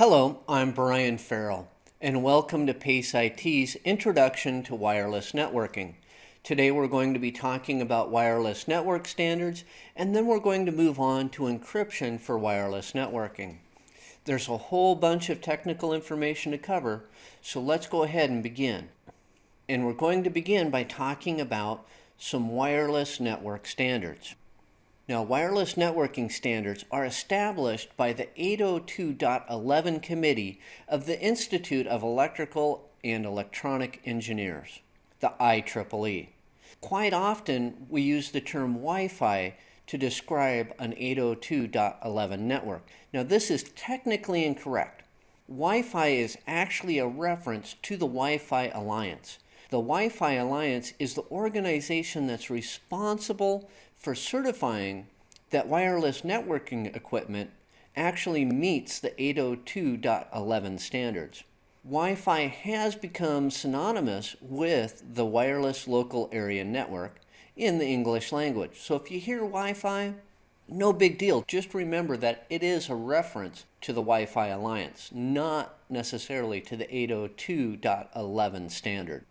Hello, I'm Brian Farrell, and welcome to PACE IT's Introduction to Wireless Networking. Today we're going to be talking about wireless network standards, and then we're going to move on to encryption for wireless networking. There's a whole bunch of technical information to cover, so let's go ahead and begin. And we're going to begin by talking about some wireless network standards. Now, wireless networking standards are established by the 802.11 Committee of the Institute of Electrical and Electronic Engineers, the IEEE. Quite often, we use the term Wi-Fi to describe an 802.11 network. Now, this is technically incorrect. Wi-Fi is actually a reference to the Wi-Fi Alliance. The Wi-Fi Alliance is the organization that's responsible for certifying that wireless networking equipment actually meets the 802.11 standards. Wi-Fi has become synonymous with the wireless local area network in the English language. So if you hear Wi-Fi, no big deal. Just remember that it is a reference to the Wi-Fi Alliance, not necessarily to the 802.11 standard.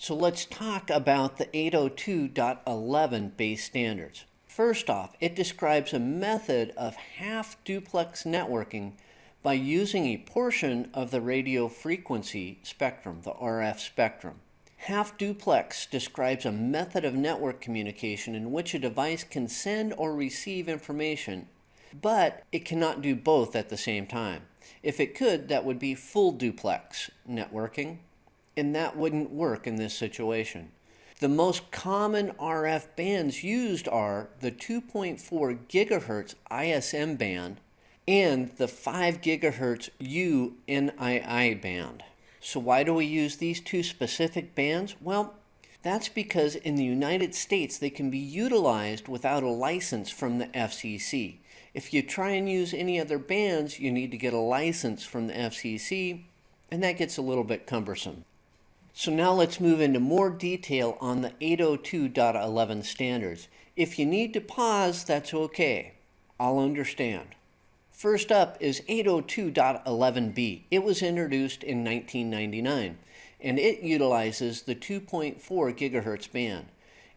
So let's talk about the 802.11 base standards. First off, it describes a method of half-duplex networking by using a portion of the radio frequency spectrum, the RF spectrum. Half-duplex describes a method of network communication in which a device can send or receive information, but it cannot do both at the same time. If it could, that would be full-duplex networking, and that wouldn't work in this situation. The most common RF bands used are the 2.4 gigahertz ISM band and the 5 gigahertz UNII band. So why do we use these two specific bands? Well, that's because in the United States they can be utilized without a license from the FCC. If you try and use any other bands, you need to get a license from the FCC, and that gets a little bit cumbersome. So now let's move into more detail on the 802.11 standards. If you need to pause, that's okay. I'll understand. First up is 802.11b. It was introduced in 1999, and it utilizes the 2.4 gigahertz band.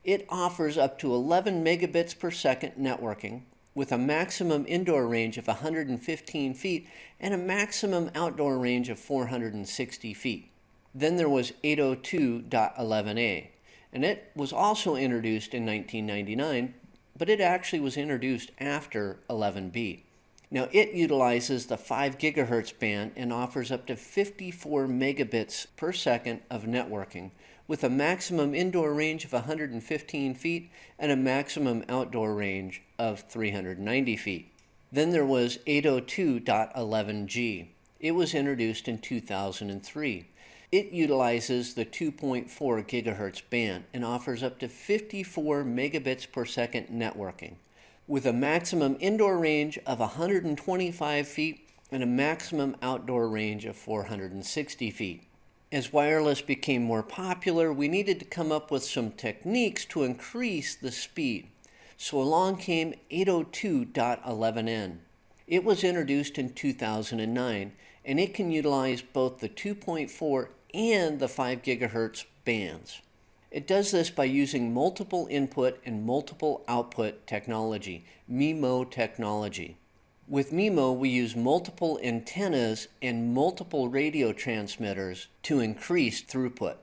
It offers up to 11 megabits per second networking with a maximum indoor range of 115 feet and a maximum outdoor range of 460 feet. Then there was 802.11a, and it was also introduced in 1999, but it actually was introduced after 11b. Now it utilizes the 5 gigahertz band and offers up to 54 megabits per second of networking with a maximum indoor range of 115 feet and a maximum outdoor range of 390 feet. Then there was 802.11g. It was introduced in 2003. It utilizes the 2.4 gigahertz band and offers up to 54 megabits per second networking with a maximum indoor range of 125 feet and a maximum outdoor range of 460 feet. As wireless became more popular, we needed to come up with some techniques to increase the speed. So along came 802.11n. It was introduced in 2009, and it can utilize both the 2.4 and the 5 gigahertz bands. It does this by using multiple input and multiple output technology, MIMO technology. With MIMO, we use multiple antennas and multiple radio transmitters to increase throughput.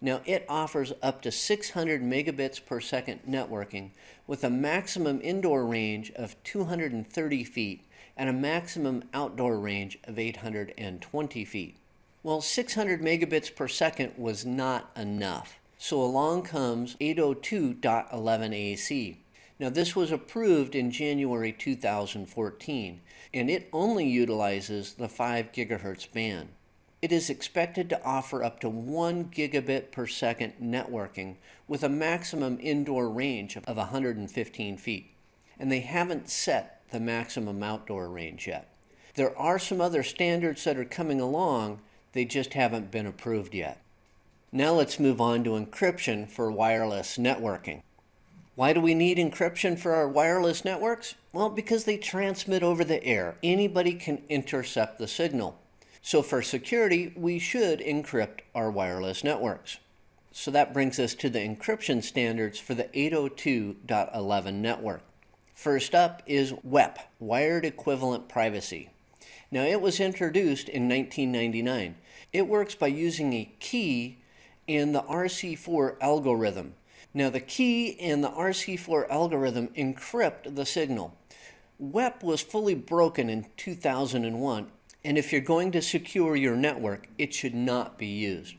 Now, it offers up to 600 megabits per second networking with a maximum indoor range of 230 feet and a maximum outdoor range of 820 feet. Well, 600 megabits per second was not enough. So along comes 802.11ac. Now this was approved in January 2014, and it only utilizes the 5 gigahertz band. It is expected to offer up to 1 gigabit per second networking with a maximum indoor range of 115 feet, and they haven't set the maximum outdoor range yet. There are some other standards that are coming along, they just haven't been approved yet. Now let's move on to encryption for wireless networking. Why do we need encryption for our wireless networks? Well, because they transmit over the air. Anybody can intercept the signal. So for security, we should encrypt our wireless networks. So that brings us to the encryption standards for the 802.11 network. First up is WEP, Wired Equivalent Privacy. Now, it was introduced in 1999. It works by using a key and the RC4 algorithm. Now, the key and the RC4 algorithm encrypt the signal. WEP was fully broken in 2001, and if you're going to secure your network, it should not be used.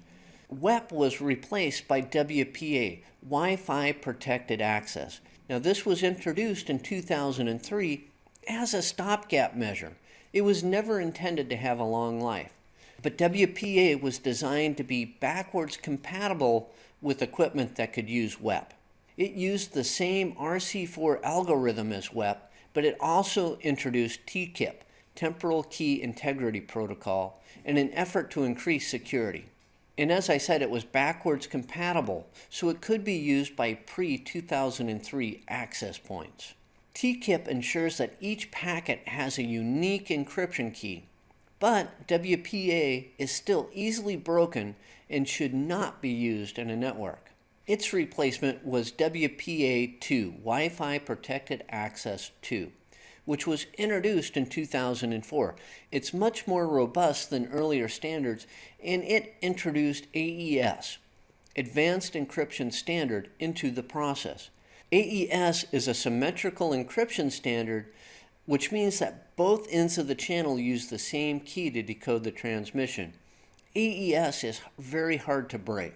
WEP was replaced by WPA, Wi-Fi Protected Access. Now, this was introduced in 2003 as a stopgap measure. It was never intended to have a long life. But WPA was designed to be backwards compatible with equipment that could use WEP. It used the same RC4 algorithm as WEP, but it also introduced TKIP, Temporal Key Integrity Protocol, in an effort to increase security. And as I said, it was backwards compatible, so it could be used by pre-2003 access points. TKIP ensures that each packet has a unique encryption key, but WPA is still easily broken and should not be used in a network. Its replacement was WPA2, Wi-Fi Protected Access 2, which was introduced in 2004. It's much more robust than earlier standards, and it introduced AES, Advanced Encryption Standard, into the process. AES is a symmetrical encryption standard, which means that both ends of the channel use the same key to decode the transmission. AES is very hard to break.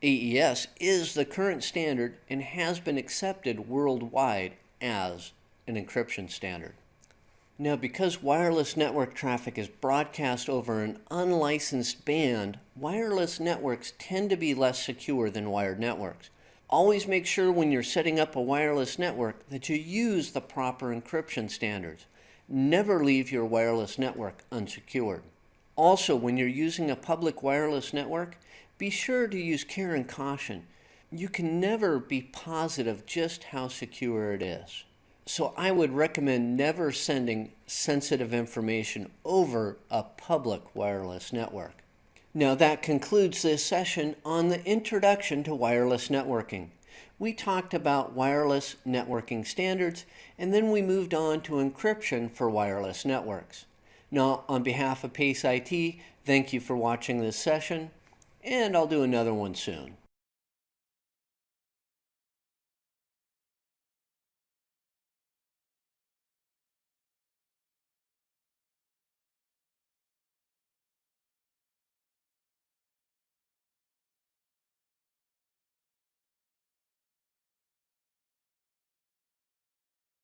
AES is the current standard and has been accepted worldwide as an encryption standard. Now, because wireless network traffic is broadcast over an unlicensed band, wireless networks tend to be less secure than wired networks. Always make sure when you're setting up a wireless network that you use the proper encryption standards. Never leave your wireless network unsecured. Also, when you're using a public wireless network, be sure to use care and caution. You can never be positive just how secure it is. So I would recommend never sending sensitive information over a public wireless network. Now that concludes this session on the introduction to wireless networking. We talked about wireless networking standards, and then we moved on to encryption for wireless networks. Now, on behalf of PACE IT, thank you for watching this session, and I'll do another one soon.